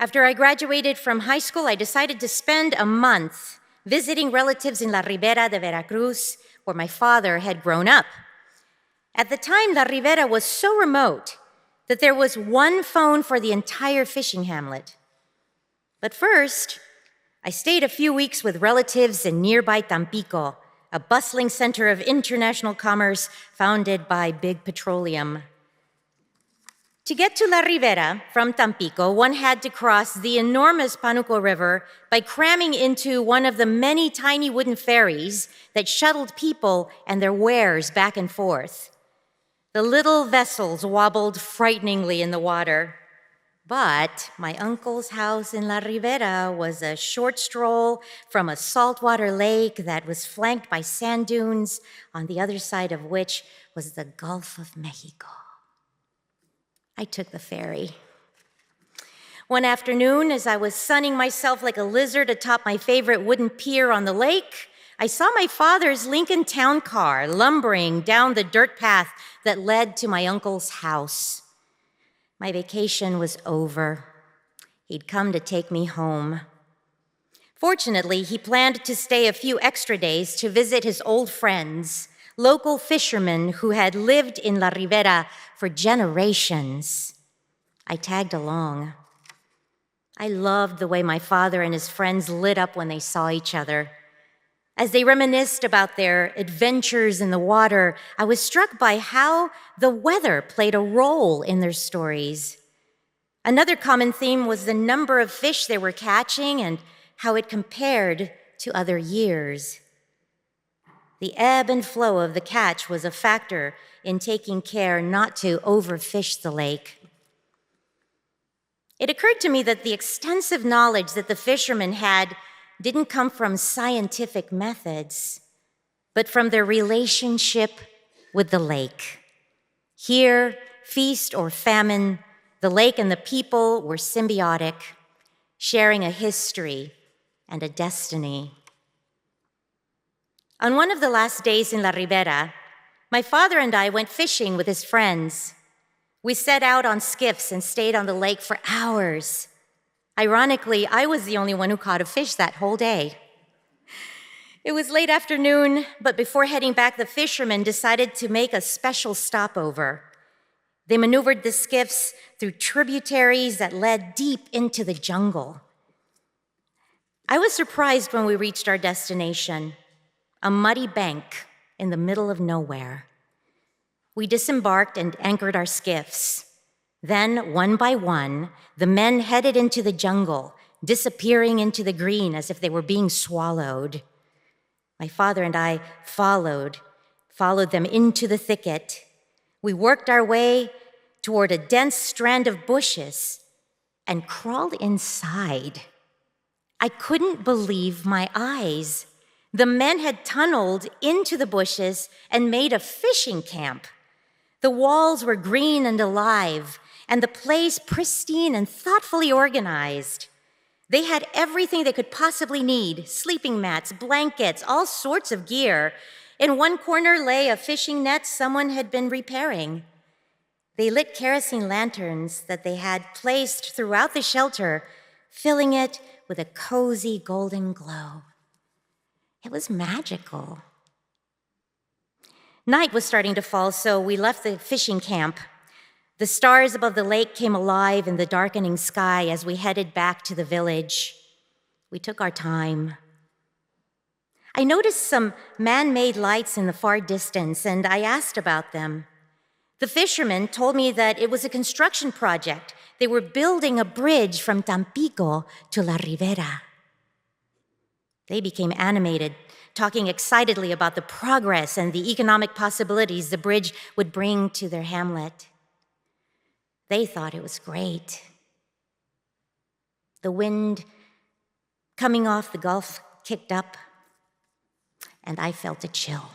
After I graduated from high school, I decided to spend a month visiting relatives in Ribera De Veracruz, where my father had grown up. At the time, La Ribera was so remote that there was one phone for the entire fishing hamlet. But first, I stayed a few weeks with relatives in nearby Tampico, a bustling center of international commerce founded by Big Petroleum. To get to La Ribera from Tampico, one had to cross the enormous Panuco River by cramming into one of the many tiny wooden ferries that shuttled people and their wares back and forth. The little vessels wobbled frighteningly in the water. But my uncle's house in La Ribera was a short stroll from a saltwater lake that was flanked by sand dunes, on the other side of which was the Gulf of Mexico. I took the ferry. One afternoon, as I was sunning myself like a lizard atop my favorite wooden pier on the lake, I saw my father's Lincoln Town Car lumbering down the dirt path that led to my uncle's house. My vacation was over. He'd come to take me home. Fortunately, he planned to stay a few extra days to visit his old friends, local fishermen who had lived in La Ribera for generations. I tagged along. I loved the way my father and his friends lit up when they saw each other. As they reminisced about their adventures in the water, I was struck by how the weather played a role in their stories. Another common theme was the number of fish they were catching and how it compared to other years. The ebb and flow of the catch was a factor in taking care not to overfish the lake. It occurred to me that the extensive knowledge that the fishermen had didn't come from scientific methods, but from their relationship with the lake. Here, feast or famine, the lake and the people were symbiotic, sharing a history and a destiny. On one of the last days in La Ribera, my father and I went fishing with his friends. We set out on skiffs and stayed on the lake for hours. Ironically, I was the only one who caught a fish that whole day. It was late afternoon, but before heading back, the fishermen decided to make a special stopover. They maneuvered the skiffs through tributaries that led deep into the jungle. I was surprised when we reached our destination, a muddy bank in the middle of nowhere. We disembarked and anchored our skiffs. Then, one by one, the men headed into the jungle, disappearing into the green as if they were being swallowed. My father and I followed them into the thicket. We worked our way toward a dense strand of bushes and crawled inside. I couldn't believe my eyes. The men had tunneled into the bushes and made a fishing camp. The walls were green and alive, and the place pristine and thoughtfully organized. They had everything they could possibly need: sleeping mats, blankets, all sorts of gear. In one corner lay a fishing net someone had been repairing. They lit kerosene lanterns that they had placed throughout the shelter, filling it with a cozy golden glow. It was magical. Night was starting to fall, so we left the fishing camp. The stars above the lake came alive in the darkening sky as we headed back to the village. We took our time. I noticed some man-made lights in the far distance, and I asked about them. The fishermen told me that it was a construction project. They were building a bridge from Tampico to La Ribera. They became animated, talking excitedly about the progress and the economic possibilities the bridge would bring to their hamlet. They thought it was great. The wind coming off the Gulf kicked up, and I felt a chill.